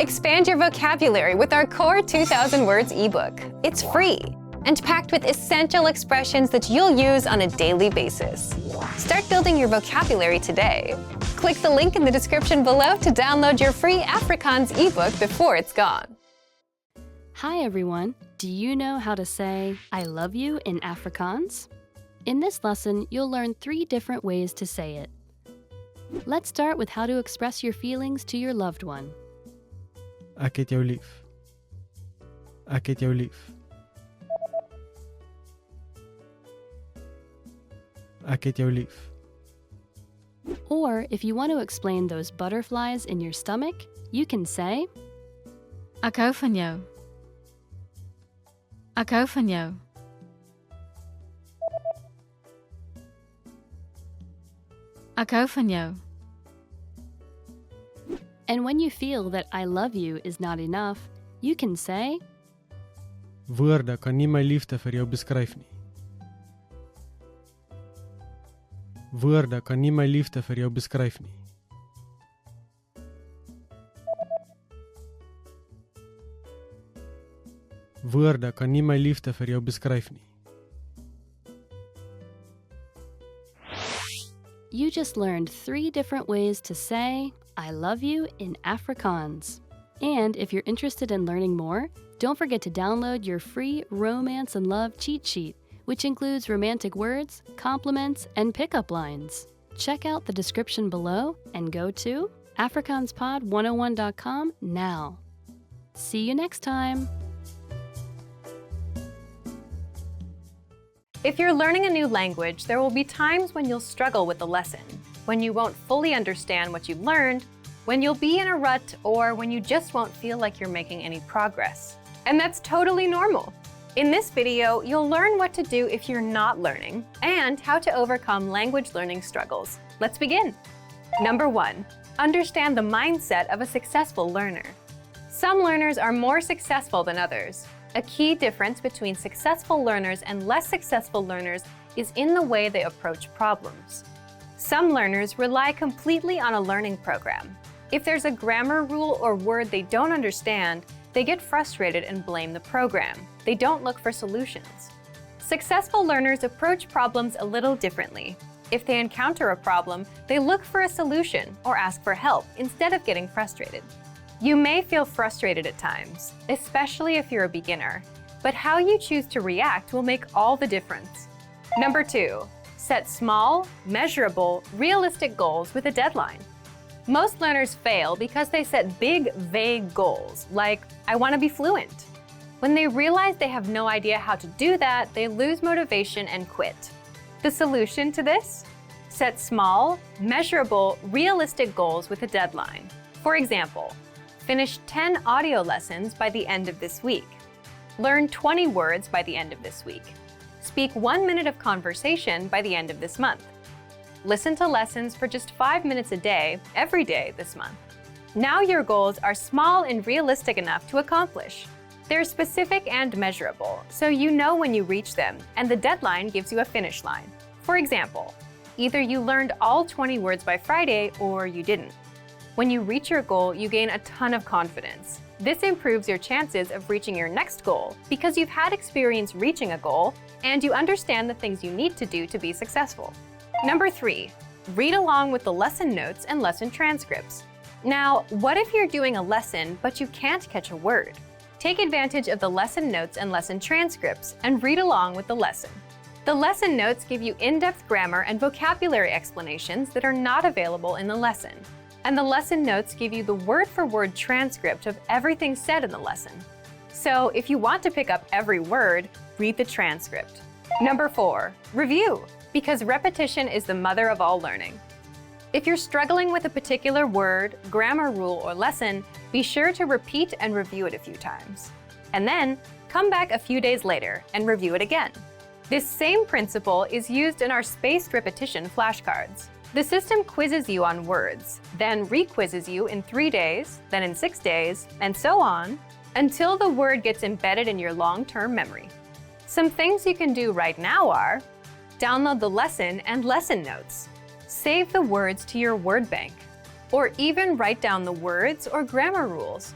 Expand your vocabulary with our Core 2000 Words ebook. It's free and packed with essential expressions that you'll use on a daily basis. Start building your vocabulary today. Click the link in the description below to download your free Afrikaans ebook before it's gone. Hi everyone! Do you know how to say I love you in Afrikaans? In this lesson, you'll learn 3 different ways to say it. Let's start with how to express your feelings to your loved one. Ek het jou lief. Ek het jou lief. Ek het jou lief. Or if you want to explain those butterflies in your stomach, you can say Ek hou van jou. Ek hou van jou. Ek hou van jou. And when you feel that I love you is not enough, you can say Woorde kan nie my liefde vir jou beskryf nie. Woorde kan nie my liefde vir jou beskryf nie. Woorde kan nie my liefde vir jou beskryf nie. You just learned 3 different ways to say I love you in Afrikaans. And if you're interested in learning more, don't forget to download your free Romance and Love cheat sheet, which includes romantic words, compliments, and pickup lines. Check out the description below and go to afrikaanspod101.com now. See you next time! If you're learning a new language, there will be times when you'll struggle with the lesson, when you won't fully understand what you've learned, when you'll be in a rut, or when you just won't feel like you're making any progress. And that's totally normal. In this video, you'll learn what to do if you're not learning and how to overcome language learning struggles. Let's begin. Number 1, understand the mindset of a successful learner. Some learners are more successful than others. A key difference between successful learners and less successful learners is in the way they approach problems. Some learners rely completely on a learning program. If there's a grammar rule or word they don't understand, they get frustrated and blame the program. They don't look for solutions. Successful learners approach problems a little differently. If they encounter a problem, they look for a solution or ask for help instead of getting frustrated. You may feel frustrated at times, especially if you're a beginner, but how you choose to react will make all the difference. Number 2, set small, measurable, realistic goals with a deadline. Most learners fail because they set big, vague goals, like, I want to be fluent. When they realize they have no idea how to do that, they lose motivation and quit. The solution to this? Set small, measurable, realistic goals with a deadline. For example, finish 10 audio lessons by the end of this week. Learn 20 words by the end of this week. Speak 1 minute of conversation by the end of this month. Listen to lessons for just 5 minutes a day, every day this month. Now your goals are small and realistic enough to accomplish. They're specific and measurable, so you know when you reach them, and the deadline gives you a finish line. For example, either you learned all 20 words by Friday or you didn't. When you reach your goal, you gain a ton of confidence. This improves your chances of reaching your next goal because you've had experience reaching a goal and you understand the things you need to do to be successful. Number 3, read along with the lesson notes and lesson transcripts. Now, what if you're doing a lesson but you can't catch a word? Take advantage of the lesson notes and lesson transcripts and read along with the lesson. The lesson notes give you in-depth grammar and vocabulary explanations that are not available in the lesson. And the lesson notes give you the word-for-word transcript of everything said in the lesson. So if you want to pick up every word, read the transcript. Number 4, review, because repetition is the mother of all learning. If you're struggling with a particular word, grammar rule, or lesson, be sure to repeat and review it a few times. And then, come back a few days later and review it again. This same principle is used in our spaced repetition flashcards. The system quizzes you on words, then re-quizzes you in 3 days, then in 6 days, and so on, until the word gets embedded in your long-term memory. Some things you can do right now are download the lesson and lesson notes, save the words to your word bank, or even write down the words or grammar rules.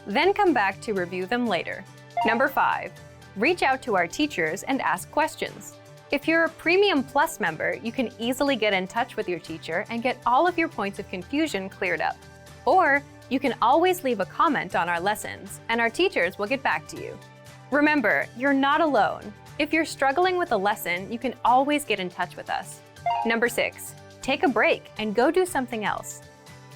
then come back to review them later. Number 5. Reach out to our teachers and ask questions. If you're a Premium Plus member, you can easily get in touch with your teacher and get all of your points of confusion cleared up. Or you can always leave a comment on our lessons, and our teachers will get back to you. Remember, you're not alone. If you're struggling with a lesson, you can always get in touch with us. Number 6. Take a break and go do something else.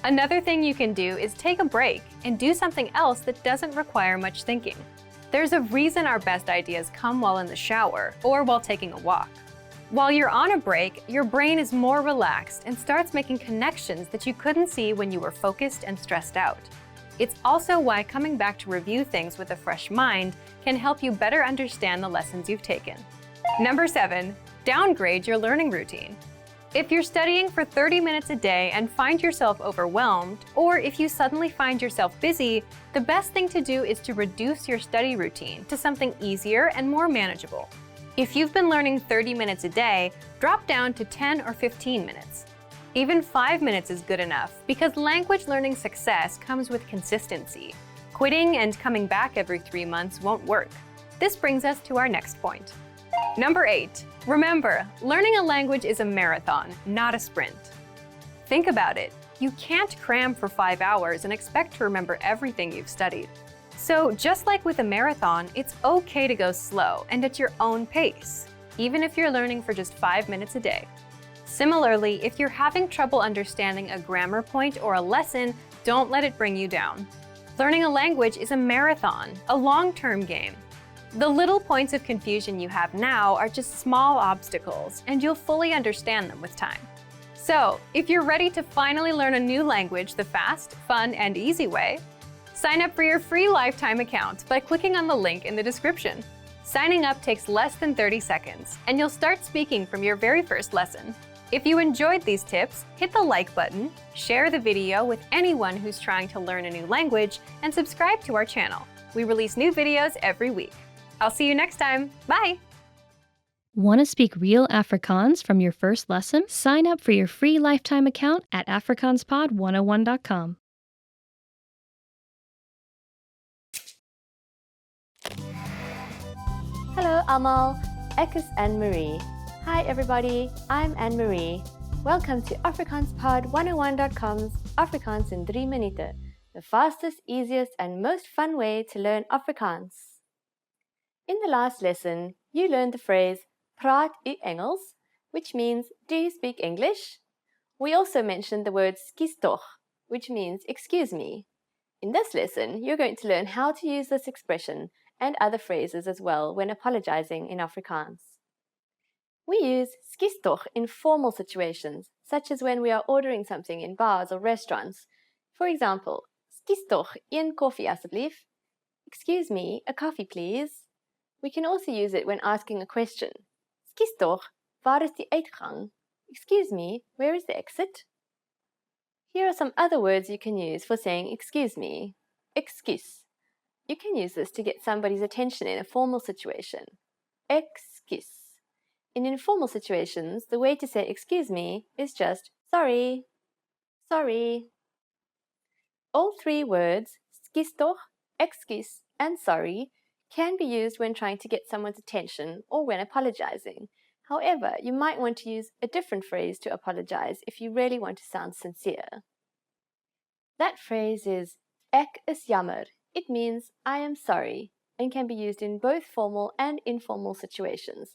Another thing you can do is take a break and do something else that doesn't require much thinking. There's a reason our best ideas come while in the shower or while taking a walk. While you're on a break, your brain is more relaxed and starts making connections that you couldn't see when you were focused and stressed out. It's also why coming back to review things with a fresh mind can help you better understand the lessons you've taken. Number 7. Downgrade your learning routine. If you're studying for 30 minutes a day and find yourself overwhelmed, or if you suddenly find yourself busy, the best thing to do is to reduce your study routine to something easier and more manageable. If you've been learning 30 minutes a day, drop down to 10 or 15 minutes. Even 5 minutes is good enough because language learning success comes with consistency. Quitting and coming back every 3 months won't work. This brings us to our next point. Number 8. Remember, learning a language is a marathon, not a sprint. Think about it. You can't cram for 5 hours and expect to remember everything you've studied. So just like with a marathon, it's okay to go slow and at your own pace, even if you're learning for just 5 minutes a day. Similarly, if you're having trouble understanding a grammar point or a lesson, don't let it bring you down. Learning a language is a marathon, a long-term game. The little points of confusion you have now are just small obstacles, and you'll fully understand them with time. So, if you're ready to finally learn a new language the fast, fun, and easy way, sign up for your free lifetime account by clicking on the link in the description. Signing up takes less than 30 seconds, and you'll start speaking from your very first lesson. If you enjoyed these tips, hit the like button, share the video with anyone who's trying to learn a new language, and subscribe to our channel. We release new videos every week. I'll see you next time. Bye! Want to speak real Afrikaans from your first lesson? Sign up for your free lifetime account at afrikaanspod101.com. Hallo allemaal, ek is Anne-Marie. Hi everybody, I'm Anne-Marie. Welcome to AfrikaansPod101.com's Afrikaans in 3 minuten, the fastest, easiest and most fun way to learn Afrikaans. In the last lesson, you learned the phrase praat u Engels, which means do you speak English? We also mentioned the word skus toch, which means excuse me. In this lesson, you're going to learn how to use this expression and other phrases as well when apologizing in Afrikaans. We use skus toch in formal situations, such as when we are ordering something in bars or restaurants. For example, skus toch een koffie asseblief? Excuse me, a coffee please? We can also use it when asking a question. Skus toch, waar is die uitgang? Excuse me, where is the exit? Here are some other words you can use for saying excuse me. Excuse. You can use this to get somebody's attention in a formal situation. Excuse. In informal situations, the way to say excuse me is just sorry. Sorry. All 3 words, skus toch, excuse, and sorry, can be used when trying to get someone's attention or when apologizing. However, you might want to use a different phrase to apologize if you really want to sound sincere. That phrase is ek is jammer. It means I am sorry and can be used in both formal and informal situations.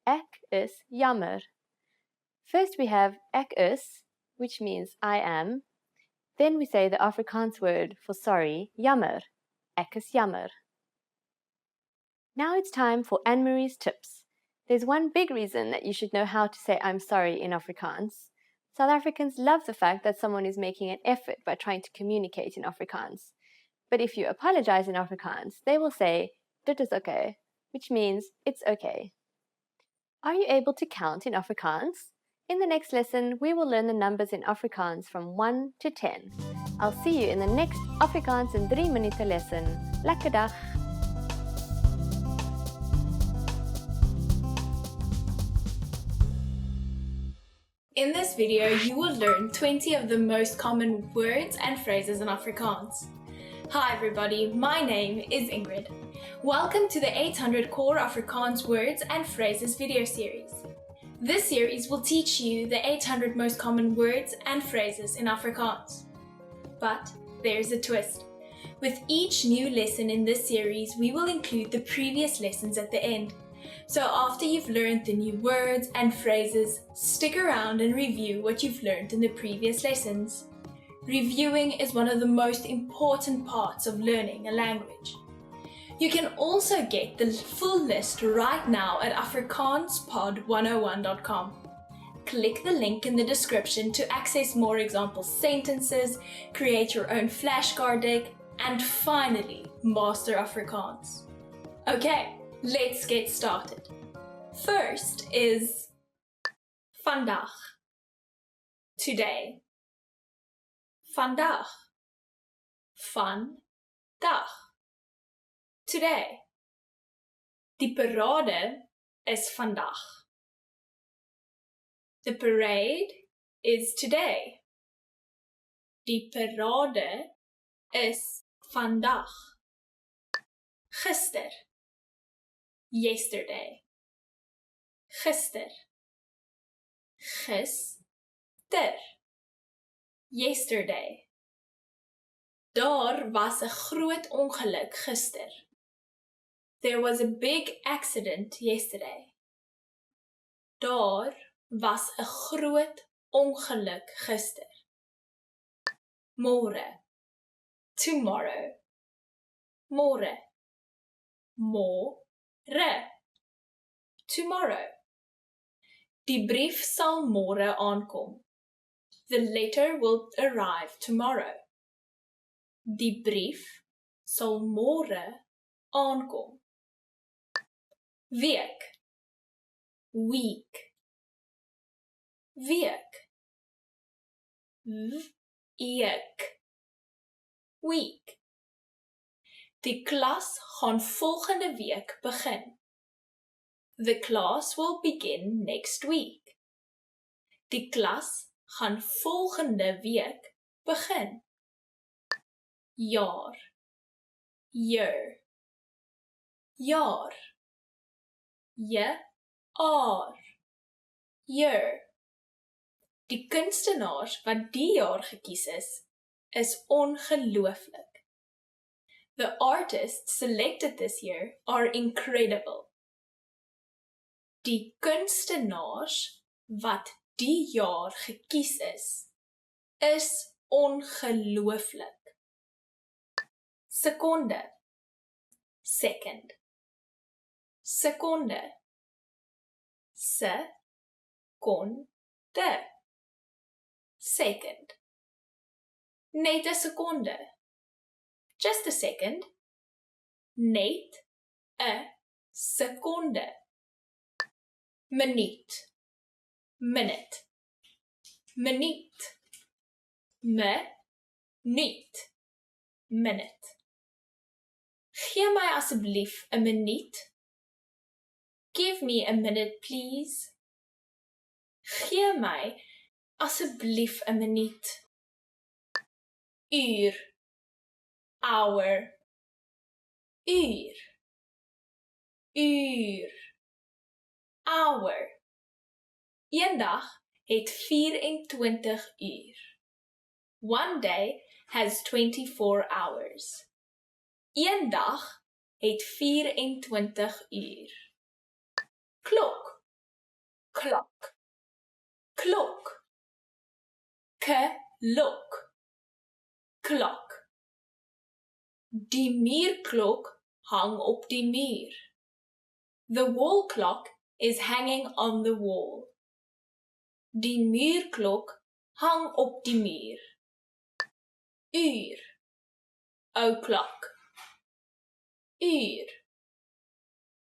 Ek is jammer. First we have ek is, which means I am. Then we say the Afrikaans word for sorry, jammer. Ek is jammer. Now it's time for Anne-Marie's tips. There's one big reason that you should know how to say I'm sorry in Afrikaans. South Africans love the fact that someone is making an effort by trying to communicate in Afrikaans. But if you apologize in Afrikaans, they will say, dit is okay, which means it's okay. Are you able to count in Afrikaans? In the next lesson, we will learn the numbers in Afrikaans from 1 to 10. I'll see you in the next Afrikaans in 3 minuten lesson. Lekker dag! In this video, you will learn 20 of the most common words and phrases in Afrikaans. Hi everybody, my name is Ingrid. Welcome to the 800 Core Afrikaans Words and Phrases video series. This series will teach you the 800 most common words and phrases in Afrikaans. But there's a twist. With each new lesson in this series, we will include the previous lessons at the end. So after you've learned the new words and phrases, stick around and review what you've learned in the previous lessons. Reviewing is one of the most important parts of learning a language. You can also get the full list right now at afrikaanspod101.com. Click the link in the description to access more example sentences, create your own flashcard deck, and finally master Afrikaans. Okay, let's get started. First is vandag, today. Vandag, vandag, today. Die parade is vandag. The parade is today. Die parade is vandag. Gister, yesterday. Gister, gister, yesterday. Daar was 'n groot ongeluk gister. There was a big accident yesterday. Daar was 'n groot ongeluk gister. Môre, tomorrow. Môre, môre, tomorrow. Die brief sal môre aankom. The letter will arrive tomorrow. Die brief sal môre aankom. Week, week, week. Week, week. Die klas gaan volgende week begin. The class will begin next week. Die klas gaan volgende week begin. Jaar, year, jaar. Jaar, year. Die kunstenaars wat die jaar gekies is ongelooflik. The artists selected this year are incredible. Die kunstenaars wat die jaar gekies is ongelooflik. Sekonde, second. Sekonde, sekonde, second. Net 'n sekonde. Just a second. Net 'n sekonde. Minuut, minute. Minuut, minuut, minute. Gee my asseblief 'n minuut. Give me a minute, please. Gee my asseblief 'n minuut. Uur, hour, uur, uur, hour. Eendag het 24 uur. One day has 24 hours. Eendag het 24 uur. Klok, klok, klok. Klok, klok. Die muurklok hang op die muur. The wall clock is hanging on the wall. Die muurklok hang op die muur. Uur, o'clock. Uur,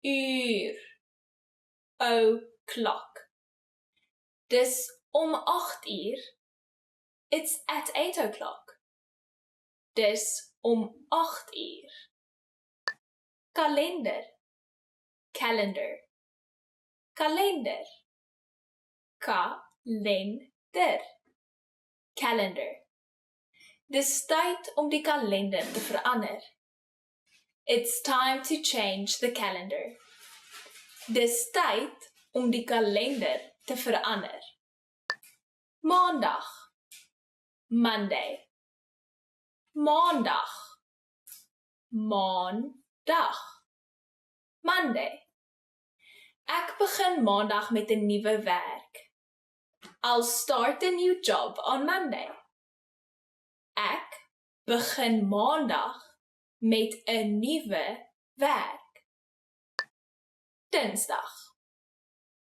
uur, o'clock. Dis om 8 uur. It's at 8 o'clock. Dis om 8 uur. Kalender, calendar. Kalender, kalender. Calendar. Dis tyd om die kalender te verander. It's time to change the calendar. Dis tyd om die kalender te verander. Maandag, Monday. Maandag, Maandag, Monday. Ek begin Maandag met 'n nuwe werk. I'll start a new job on Monday. Ek begin Maandag met 'n nuwe werk. Dinsdag,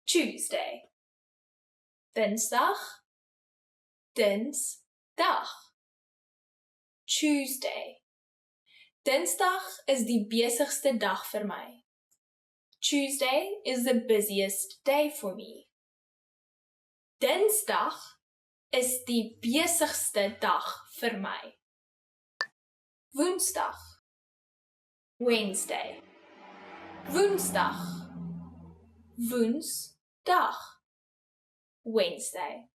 Tuesday. Dinsdag, Dinsdag. Tuesday. Dinsdag is die besigste dag vir my. Tuesday is the busiest day for me. Dinsdag is die besigste dag vir my. Woensdag, Wednesday. Woensdag, Woensdag, Wednesday.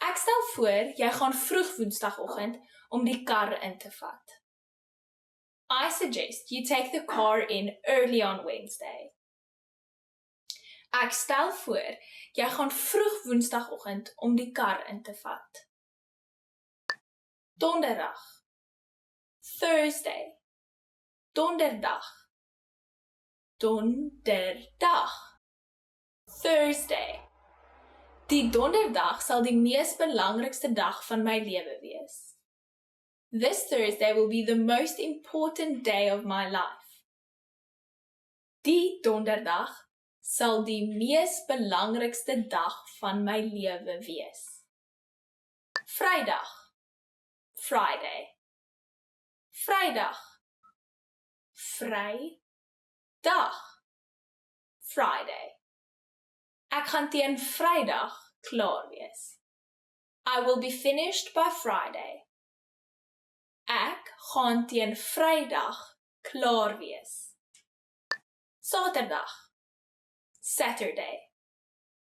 Ek stel voor, jy gaan vroeg Woensdagoggend om die kar in te vat. I suggest you take the car in early on Wednesday. Ek stel voor, jy gaan vroeg Woensdagoggend om die kar in te vat. Donderdag, Thursday. Donderdag, Donderdag, Thursday. Die donderdag sal die mees belangrikste dag van my lewe wees. This Thursday will be the most important day of my life. Die donderdag sal die mees belangrikste dag van my lewe wees. Vrydag, Friday. Vrydag, Vrydag, Friday. Ek gaan teen Vrydag klaar wees. I will be finished by Friday. Ek gaan teen Vrydag klaar wees. Saterdag, Saturday.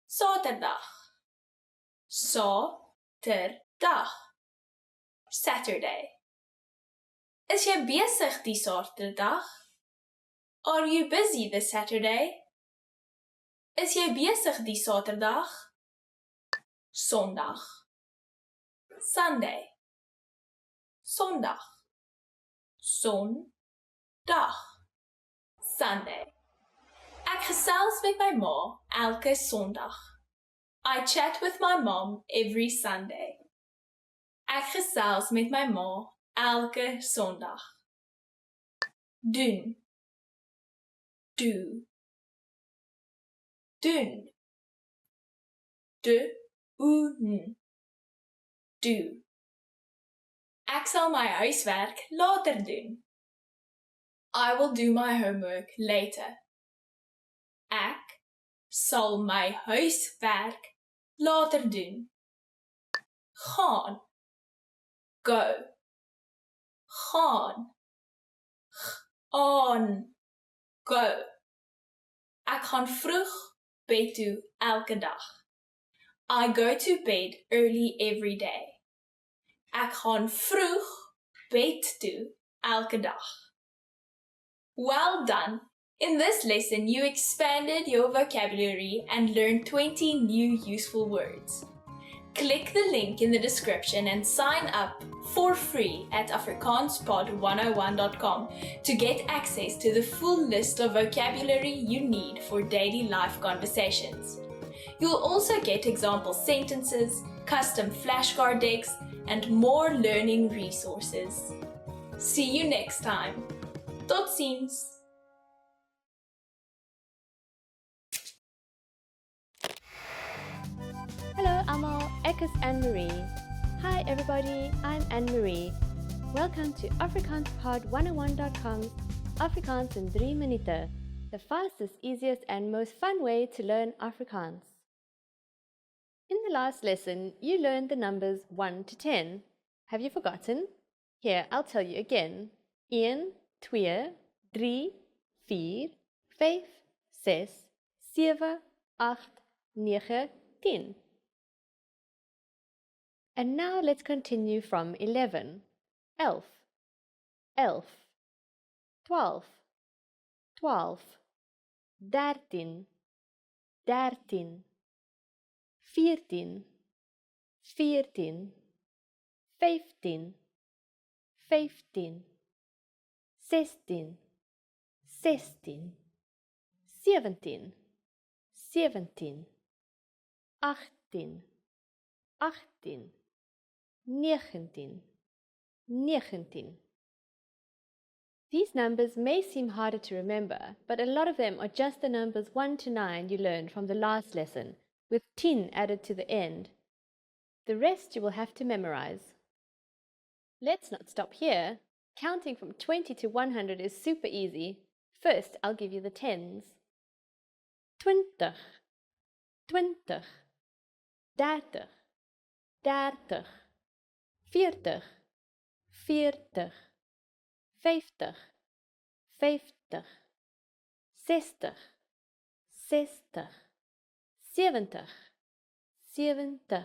Saterdag, Saterdag, Saturday. Is jy besig die Saterdag? Are you busy this Saturday? Is jy besig die Saterdag? Sondag, Sunday. Sondag, Sondag, Sunday. Ek gesels met my ma elke Sondag. I chat with my mom every Sunday. Ek gesels met my ma elke Sondag. Doen, do, doen, doen, do. Ek sal my huiswerk later doen. I will do my homework later. Ek sal my huiswerk later doen. Gaan, go. Gaan, aan, go. Ek gaan vroeg bed toe elke dag. I go to bed early every day. Ek gaan vroeg bed toe elke dag. Well done! In this lesson, you expanded your vocabulary and learned 20 new useful words. Click the link in the description and sign up for free at afrikaanspod101.com to get access to the full list of vocabulary you need for daily life conversations. You'll also get example sentences, custom flashcard decks, and more learning resources. See you next time. Tot ziens! Hallo almal, ek is Anne-Marie. Hi everybody, I'm Anne-Marie. Welcome to AfrikaansPod101.com's Afrikaans in 3 minuten, the fastest, easiest and most fun way to learn Afrikaans. In the last lesson, you learned the numbers 1 to 10. Have you forgotten? Here, I'll tell you again. 1, 2, 3, 4, 5, 6, 7, 8, 9, 10. And now let's continue from 11. Elf, elf. 12, 12. 13, 13. 14, 14. 15, 15. 16, 16. 17, 17. 18, 18. 19, 19. These numbers may seem harder to remember, but a lot of them are just the numbers 1 to 9 you learned from the last lesson, with 10 added to the end. The rest you will have to memorize. Let's not stop here. Counting from 20 to 100 is super easy. First, I'll give you the tens. 20, 20. 30, 30. 40, 40. 50, 50. 60, 60. 70, 70.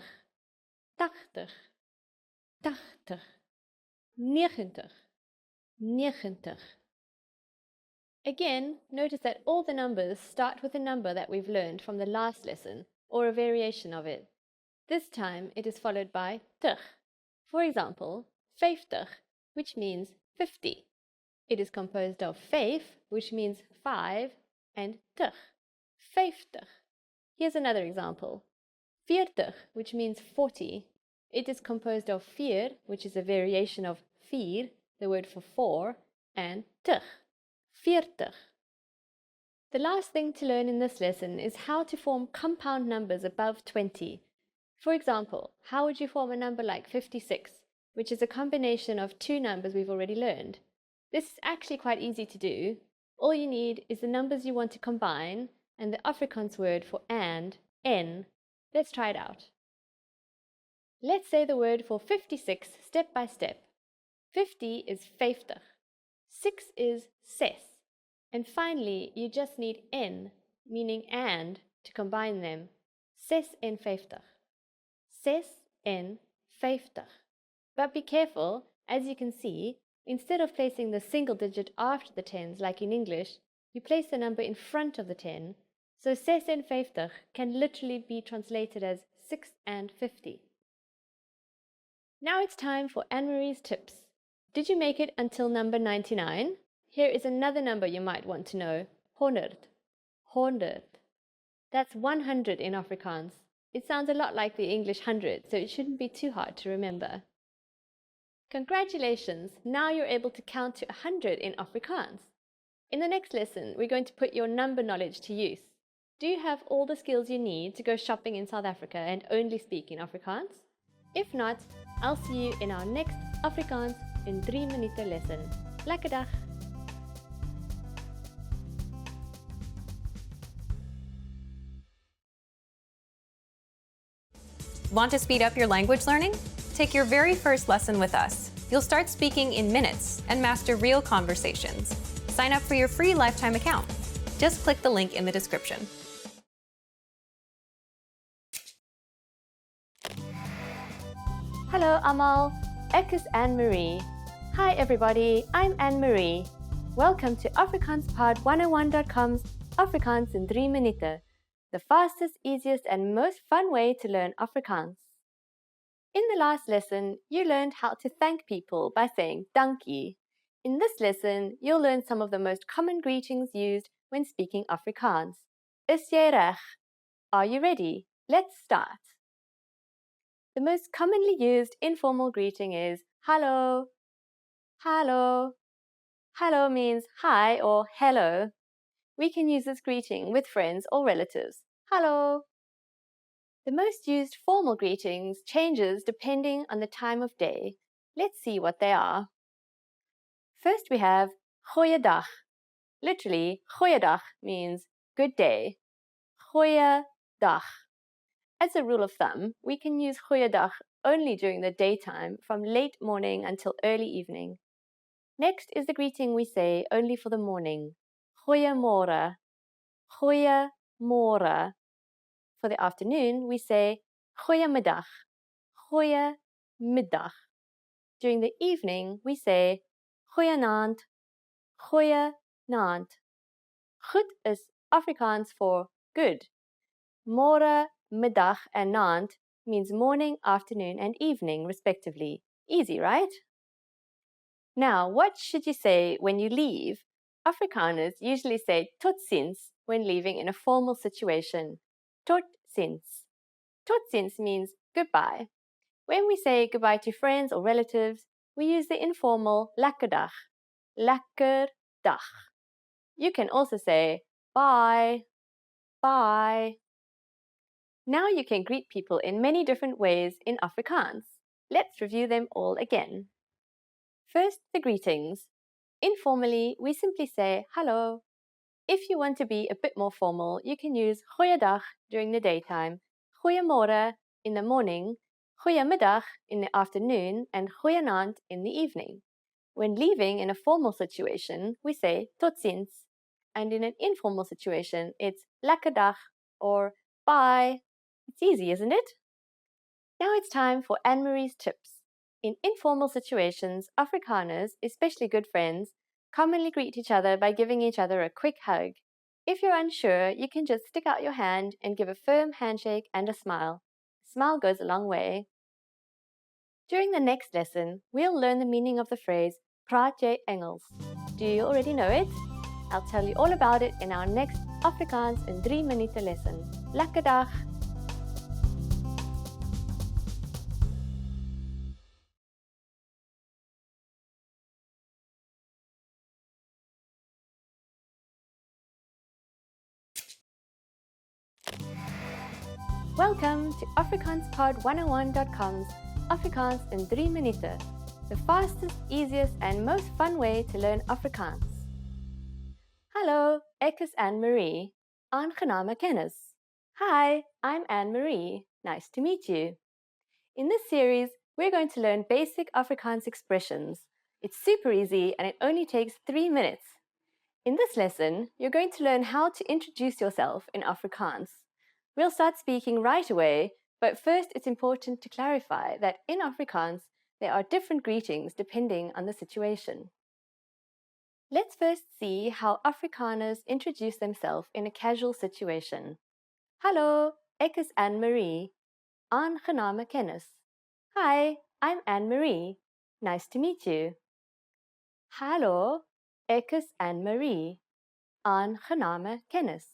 80, 80. 90, 90. Again, notice that all the numbers start with a number that we've learned from the last lesson, or a variation of it. This time it is followed by tig. For example, 50, which means 50. It is composed of 5, which means 5, and tig, 50. Here's another example. 40, which means 40. It is composed of 4, which is a variation of 4, the word for 4, and tig, 40. The last thing to learn in this lesson is how to form compound numbers above 20. For example, how would you form a number like 56, which is a combination of two numbers we've already learned? This is actually quite easy to do. All you need is the numbers you want to combine and the Afrikaans word for and, n. Let's try it out. Let's say the word for 56 step by step. 50 is 50. 6 is ses. And finally, you just need n, meaning and, to combine them. Ses en 50. Ses en 50. But be careful, as you can see, instead of placing the single digit after the tens like in English, you place the number in front of the 10. So ses en 50 can literally be translated as 6 and 50. Now it's time for Anne-Marie's tips. Did you make it until number 99? Here is another number you might want to know. 100. 100. That's 100 in Afrikaans. It sounds a lot like the English 100, so it shouldn't be too hard to remember. Congratulations! Now you're able to count to 100 in Afrikaans. In the next lesson, we're going to put your number knowledge to use. Do you have all the skills you need to go shopping in South Africa and only speak in Afrikaans? If not, I'll see you in our next Afrikaans in 3 minuten lesson. Lekker dag! Want to speed up your language learning? Take your very first lesson with us. You'll start speaking in minutes and master real conversations. Sign up for your free lifetime account. Just click the link in the description. Hallo almal, ek is Anne-Marie. Hi everybody, I'm Anne-Marie. Welcome to AfrikaansPod101.com's Afrikaans in 3 minuten, the fastest, easiest and most fun way to learn Afrikaans. In the last lesson, you learned how to thank people by saying dankie. In this lesson, you'll learn some of the most common greetings used when speaking Afrikaans. Is jy reg? Are you ready? Let's start. The most commonly used informal greeting is hallo. Hallo. Hallo means hi or hello. We can use this greeting with friends or relatives. Hallo. The most used formal greetings changes depending on the time of day. Let's see what they are. First we have goeiedag. Literally, goeiedag means good day. Goeiedag. As a rule of thumb, we can use goeiedag only during the daytime from late morning until early evening. Next is the greeting we say only for the morning. Goeiemôre. Goeiemôre. For the afternoon, we say goeiemiddag. middag. During the evening, we say goeienaand, goeienaand. Goed is Afrikaans for good. Môre, middag, and naand means morning, afternoon, and evening, respectively. Easy, right? Now, what should you say when you leave? Afrikaners usually say tot ziens when leaving in a formal situation. Tot ziens. Tot ziens means goodbye. When we say goodbye to friends or relatives, we use the informal lekker dag. Lekker dag. You can also say bye, bye. Now you can greet people in many different ways in Afrikaans. Let's review them all again. First, the greetings. Informally, we simply say hallo. If you want to be a bit more formal, you can use goeiedag during the daytime, goeiemôre in the morning, goeiemiddag in the afternoon, and goeienaand in the evening. When leaving in a formal situation, we say tot ziens, and in an informal situation, it's lekker dag or bye. It's easy, isn't it? Now it's time for Anne-Marie's tips. In informal situations, Afrikaners, especially good friends, commonly greet each other by giving each other a quick hug. If you're unsure, you can just stick out your hand and give a firm handshake and a smile. A smile goes a long way. During the next lesson, we'll learn the meaning of the phrase praat jy Engels. Do you already know it? I'll tell you all about it in our next Afrikaans in 3 minute lesson. Lekker dag! Welcome to AfrikaansPod101.com's Afrikaans in 3 minute, the fastest, easiest and most fun way to learn Afrikaans. Hallo, ek is Anne-Marie. Aangename kennis. Hi, I'm Anne-Marie. Nice to meet you. In this series, we're going to learn basic Afrikaans expressions. It's super easy and it only takes 3 minutes. In this lesson, you're going to learn how to introduce yourself in Afrikaans. We'll start speaking right away, but first it's important to clarify that in Afrikaans, there are different greetings depending on the situation. Let's first see how Afrikaners introduce themselves in a casual situation. Hallo, ek is Anne-Marie. Aangename kennis. Hi, I'm Anne-Marie. Nice to meet you. Hallo, ek is Anne-Marie. Aangename kennis.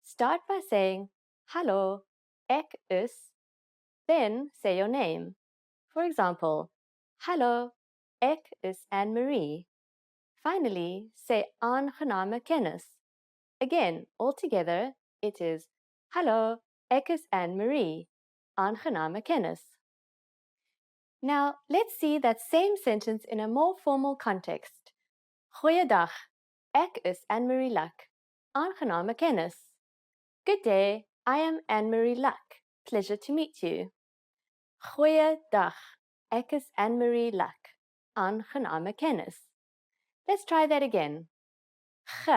Start by saying, hallo, ek is, then say your name. For example, hallo, ek is Anne-Marie. Finally, say aangename kennis. Again, all together, it is, hallo, ek is Anne-Marie. Aangename kennis. Now, let's see that same sentence in a more formal context. Goeiedag, ek is Anne-Marie Luck. Aangename kennis. Good day, I am Anne-Marie Luck. Pleasure to meet you. Goeiedag, ek is Anne-Marie Luck. Aangename kennis. Let's try that again. G.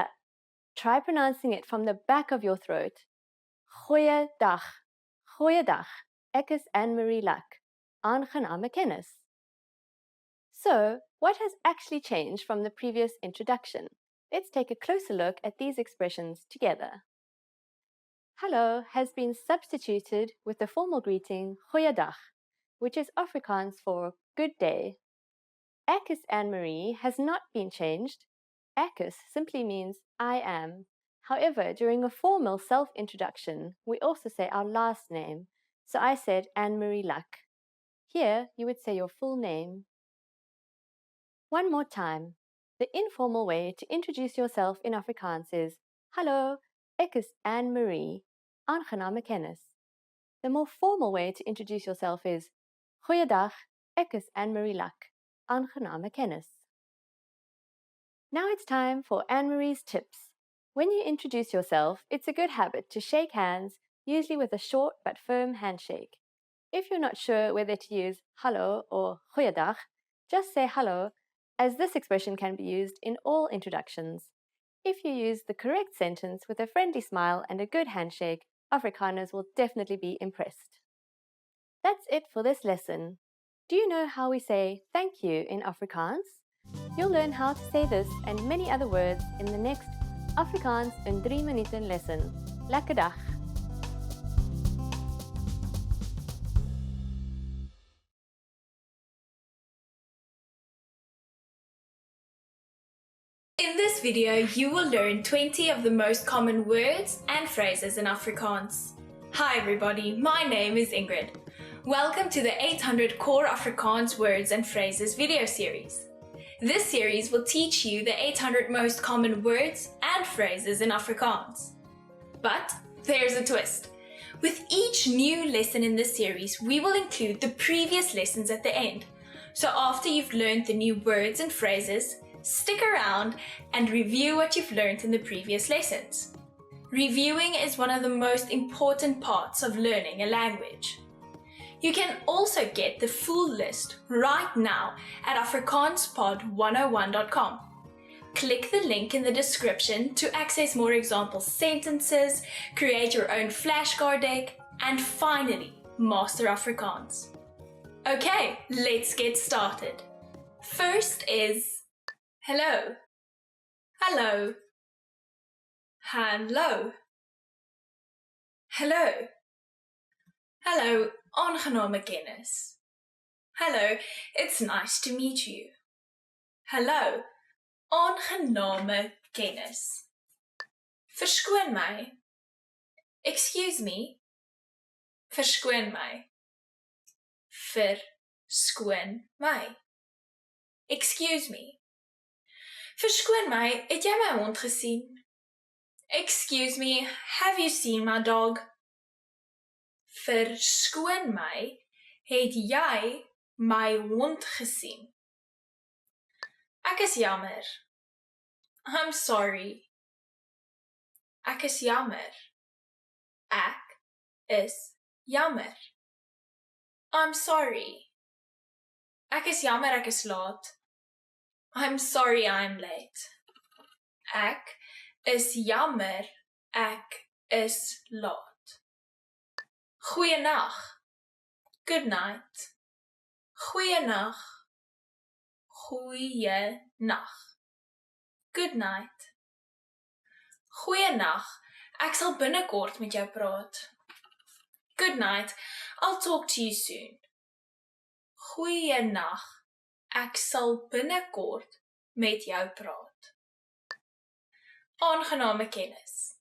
Try pronouncing it from the back of your throat. Goeiedag, goeiedag, ek is Anne-Marie Luck. Aangename kennis. So, what has actually changed from the previous introduction? Let's take a closer look at these expressions together. Hallo has been substituted with the formal greeting goeiedag, which is Afrikaans for good day. Ek is Anne-Marie has not been changed. Ek is simply means I am. However, during a formal self-introduction, we also say our last name. So I said Anne-Marie Luck. Here, you would say your full name. One more time. The informal way to introduce yourself in Afrikaans is hallo, ek is Anne-Marie. Aangename kennis. The more formal way to introduce yourself is goeiedag, ek is Anne-Marie Luck. Aangename kennis. Now it's time for Anne-Marie's tips. When you introduce yourself, it's a good habit to shake hands, usually with a short but firm handshake. If you're not sure whether to use hallo or goeiedag, just say hallo, as this expression can be used in all introductions. If you use the correct sentence with a friendly smile and a good handshake, Afrikaners will definitely be impressed. That's it for this lesson. Do you know how we say thank you in Afrikaans? You'll learn how to say this and many other words in the next Afrikaans in 3 minuten lesson. Lekker dag! In this video, you will learn 20 of the most common words and phrases in Afrikaans. Hi everybody, my name is Ingrid. Welcome to the 800 Core Afrikaans Words and Phrases video series. This series will teach you the 800 most common words and phrases in Afrikaans. But there's a twist. With each new lesson in this series, we will include the previous lessons at the end. So after you've learned the new words and phrases, stick around and review what you've learned in the previous lessons. Reviewing is one of the most important parts of learning a language. You can also get the full list right now at afrikaanspod101.com. Click the link in the description to access more example sentences, create your own flashcard deck, and finally, master Afrikaans. Okay, let's get started. First is hello. Hello. Hallo. Hello. Hello, aangename kennis. Hello, it's nice to meet you. Hello, aangename kennis. Verskoon my. Excuse me. Verskoon my. Verskoon my. Excuse me. Verskoon my, het jy my hond gesien? Excuse me, have you seen my dog? Verskoon my, het jy my hond gesien? Ek is jammer. I'm sorry. Ek is jammer. Ek is jammer. I'm sorry. Ek is jammer ek is laat. I'm sorry I'm late. Ek is jammer ek is laat. Goeienag. Good night. Goeienag. Goeienag. Good night. Goeienag. Ek sal binnekort met jou praat. Good night. I'll talk to you soon. Goeienag. Ek sal binnekort met jou praat. Aangename kennis.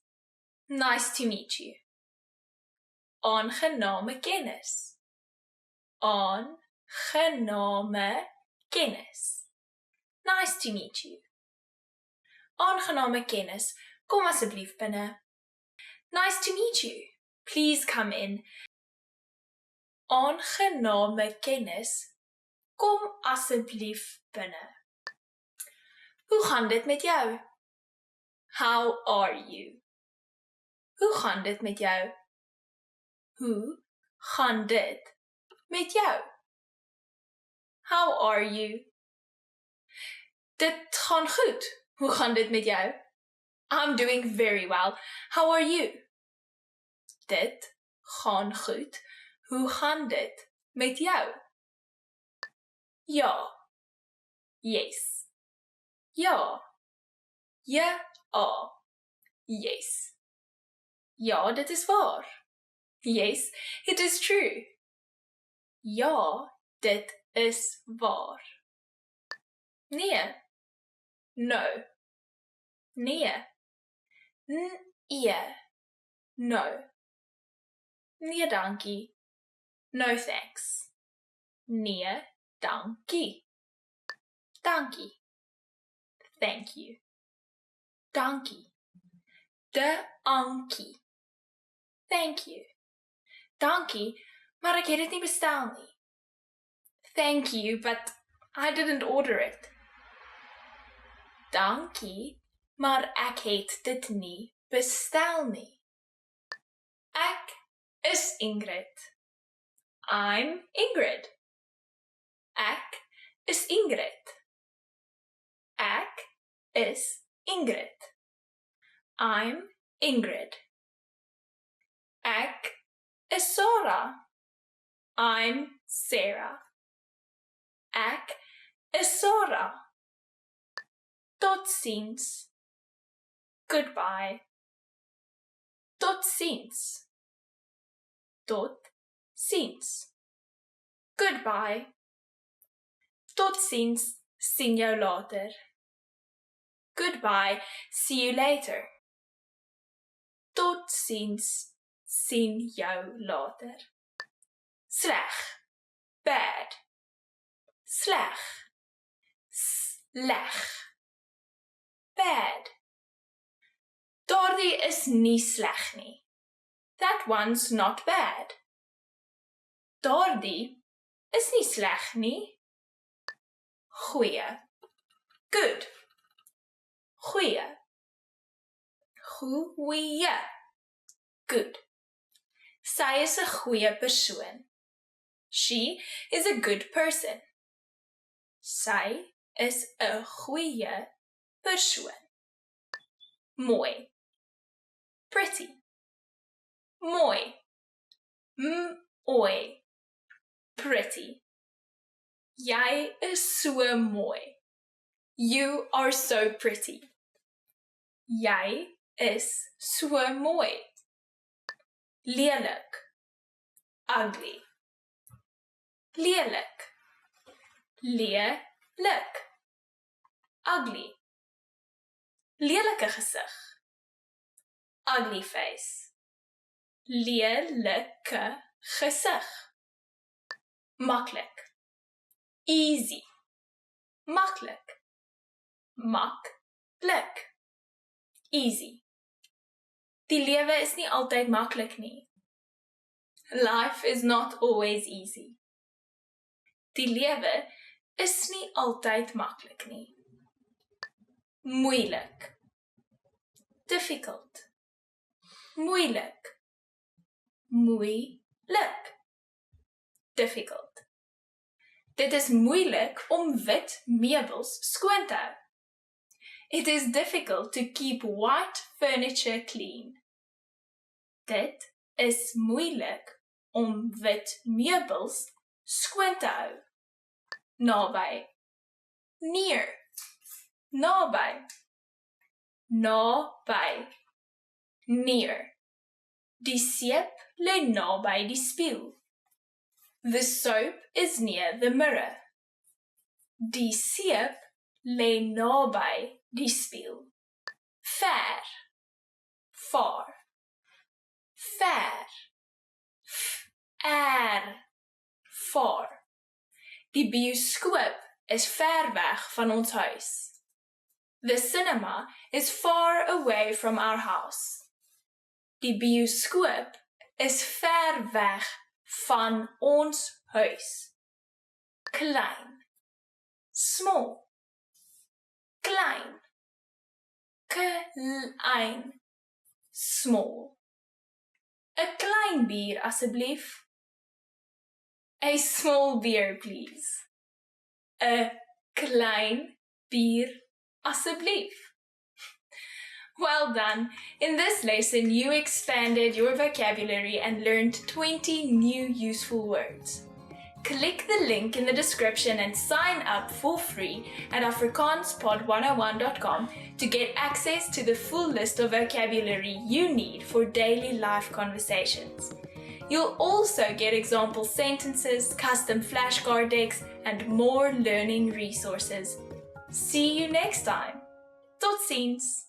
Nice to meet you. Aangename kennis. Aangename kennis. Nice to meet you. Aangename kennis. Kom asseblief binne. Nice to meet you. Please come in. Aangename kennis. Kom asseblief binne. Hoe gaan dit met jou? How are you? Hoe gaan dit met jou? Hoe gaan dit met jou? How are you? Dit gaan goed. Hoe gaan dit met jou? I'm doing very well. How are you? Dit gaan goed. Hoe gaan dit met jou? Ja. Yes. Ja. Ja. Yes. Ja, dit is waar. Yes, it is true. Ja, dit is waar. Nee. No. Nee. Nee. No. Nee, dankie. No thanks. Nee, dankie. Dankie. Thank you. Dankie. Dankie. Thank you. Dankie, maar ek het dit nie bestel nie. Thank you, but I didn't order it. Dankie, maar ek het dit nie bestel nie. Ek is Ingrid. I'm Ingrid. Ek is Ingrid. Ek is Ingrid. I'm Ingrid. Ek is Sarah. I'm Sarah. Ek is Sarah. Totsiens. Goodbye. Totsiens. Totsiens. Goodbye. Totsiens, sien jou later. Goodbye, see you later. Totsiens, sien jou later. Sleg, bad. Sleg, sleg, bad. Daardie is nie sleg nie. That one's not bad. Daardie is nie sleg nie. Goeie, good. Goeie, goeie, good. Sy is 'n goeie persoon. She is a good person. Sy is 'n goeie persoon. Mooi, pretty. Mooi, mooi, pretty. Jy is so mooi. You are so pretty. Jy is so mooi. Lelik, ugly. Lelik, lelik, ugly. Lelike gesig, ugly face. Lelike gesig. Maklik, easy. Maklik, maklik, easy. Die lewe is nie altyd maklik nie. Life is not always easy. Die lewe is nie altyd maklik nie. Moeilik, difficult. Moeilik, moeilik, difficult. Dit is moeilik om wit meubels skoon te hou. It is difficult to keep white furniture clean. Dit is moeilik om wit meubels skoon te hou. Naby, near. Naby, naby, near. Die seep lê naby die spieël. The soap is near the mirror. Die seep lê naby die spieël. Ver, far. Ver, far. Die bioskoop is ver weg van ons huis. The cinema is far away from our house. Die bioskoop is ver weg van ons huis. Klein, small. Klein, klein, small. 'n klein bier asseblief. A small beer, please. 'n klein bier asseblief. Well done. In this lesson, you expanded your vocabulary and learned 20 new useful words. Click the link in the description and sign up for free at afrikaanspod101.com to get access to the full list of vocabulary you need for daily life conversations. You'll also get example sentences, custom flashcard decks, and more learning resources. See you next time. Tot ziens!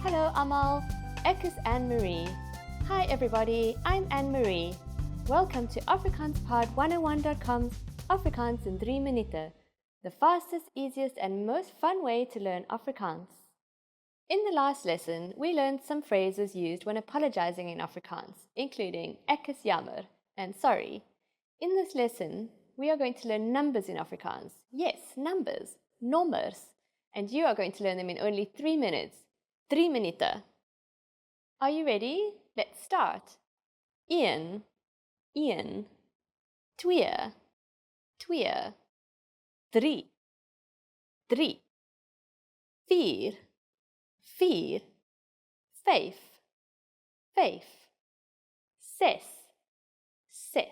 Hallo almal, ek is Anne-Marie. Hi everybody, I'm Anne-Marie. Welcome to AfrikaansPod101.com's Afrikaans in 3 minuten, the fastest, easiest and most fun way to learn Afrikaans. In the last lesson, we learned some phrases used when apologizing in Afrikaans, including ek is jammer and sorry. In this lesson, we are going to learn numbers in Afrikaans. Yes, numbers, nommers. And you are going to learn them in only 3 minutes. 3 minuten. Are you ready? Let's start. 1, 2, 2, 3, 3, 4, 4, 5, 5, 6, 6,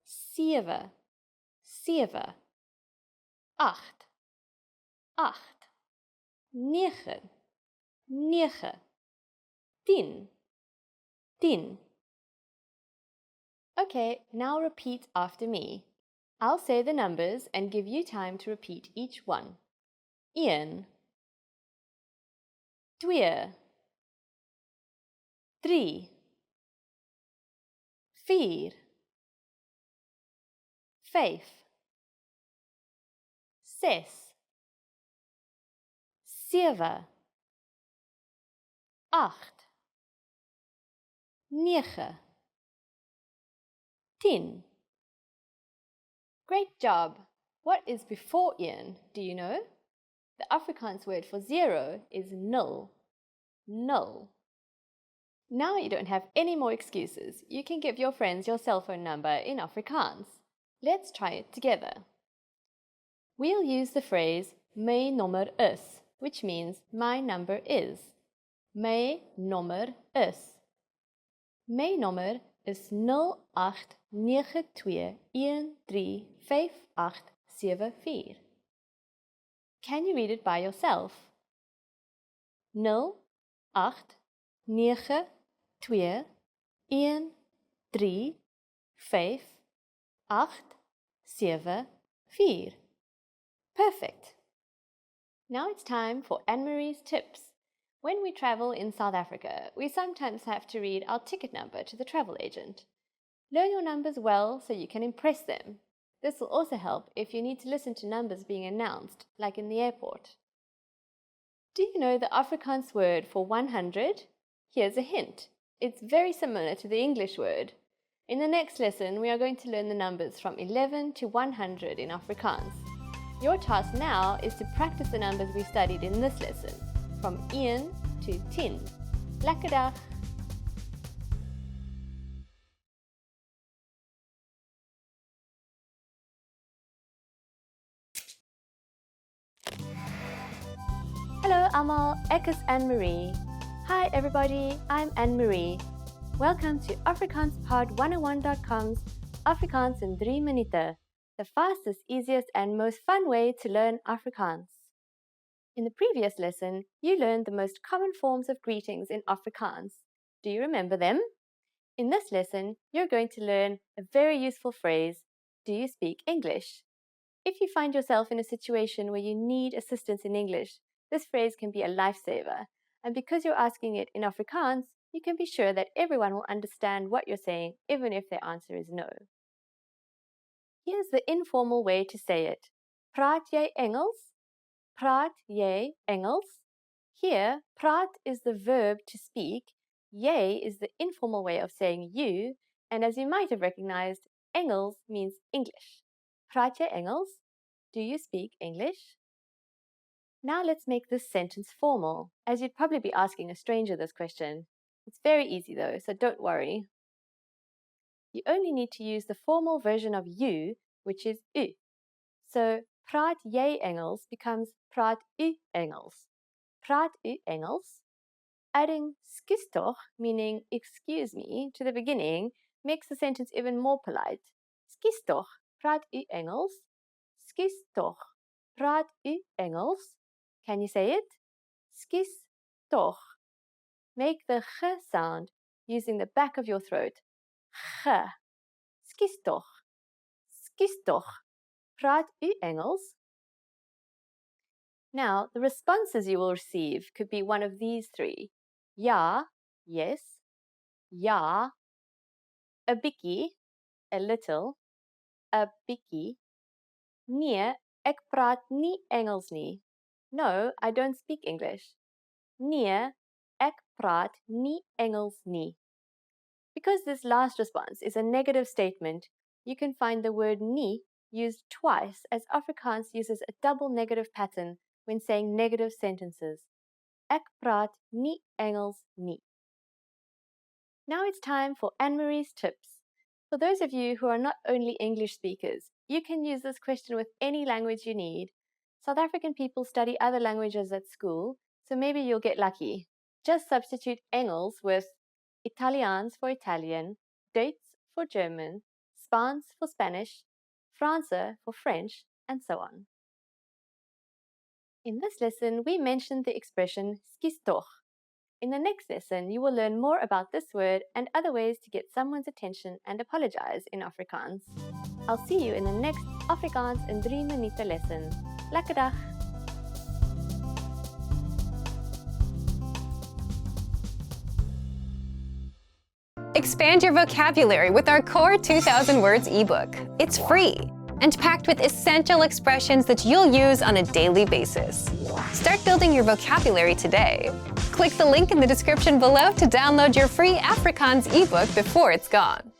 7, 7, 8, 8, 9, 9, 10, 10. Okay, now repeat after me. I'll say the numbers and give you time to repeat each one. 1, 2, 3, 4, 5, 6, 7, 8, 9, 10. Great job! What is before 1, do you know? The Afrikaans word for 0 is nul. Nul. Now you don't have any more excuses. You can give your friends your cell phone number in Afrikaans. Let's try it together. We'll use the phrase my nommer is, which means my number is. My nommer is. My nommer is 0892135874. Can you read it by yourself? 0892135874. Perfect. Now it's time for Anne-Marie's tips. When we travel in South Africa, we sometimes have to read our ticket number to the travel agent. Learn your numbers well so you can impress them. This will also help if you need to listen to numbers being announced, like in the airport. Do you know the Afrikaans word for 100? Here's a hint. It's very similar to the English word. In the next lesson, we are going to learn the numbers from 11 to 100 in Afrikaans. Your task now is to practice the numbers we studied in this lesson, from 1 to 10. Lekker dag! Hello allemaal, ek is Anne-Marie. Hi everybody, I'm Anne-Marie. Welcome to AfrikaansPod101.com's Afrikaans in 3 minuten, the fastest, easiest and most fun way to learn Afrikaans. In the previous lesson, you learned the most common forms of greetings in Afrikaans. Do you remember them? In this lesson, you're going to learn a very useful phrase, do you speak English? If you find yourself in a situation where you need assistance in English, this phrase can be a lifesaver. And because you're asking it in Afrikaans, you can be sure that everyone will understand what you're saying, even if their answer is no. Here's the informal way to say it. Praat jy Engels? Praat jy Engels? Here, praat is the verb to speak, jy is the informal way of saying you, and as you might have recognized, Engels means English. Praat jy Engels? Do you speak English? Now let's make this sentence formal, as you'd probably be asking a stranger this question. It's very easy though, so don't worry. You only need to use the formal version of you, which is u. So, praat jy Engels becomes praat u Engels. Praat u Engels? Adding skus toch, meaning excuse me, to the beginning makes the sentence even more polite. Skus toch, praat u Engels? Skus toch, praat u Engels? Can you say it? Skus toch. Make the g sound using the back of your throat. G. Skus toch. Skus toch. Praat u Engels? Now, the responses you will receive could be one of these three. Ja, yes. Ja. A bietjie, a little. A bietjie. Nee, ek praat nie Engels nie. No, I don't speak English. Nee, ek praat nie Engels nie. Because this last response is a negative statement, you can find the word nie used twice, as Afrikaans uses a double negative pattern when saying negative sentences. Ek praat nie Engels nie. Now it's time for Anne-Marie's tips. For those of you who are not only English speakers, you can use this question with any language you need. South African people study other languages at school, so maybe you'll get lucky. Just substitute Engels with Italiaans for Italian, Duits for German, Spaans for Spanish, Franse for French, and so on. In this lesson, we mentioned the expression "skus toch." In the next lesson, you will learn more about this word and other ways to get someone's attention and apologize in Afrikaans. I'll see you in the next Afrikaans in 3 minuten lesson. Lekker dag! Expand your vocabulary with our Core 2000 Words ebook. It's free and packed with essential expressions that you'll use on a daily basis. Start building your vocabulary today. Click the link in the description below to download your free Afrikaans ebook before it's gone.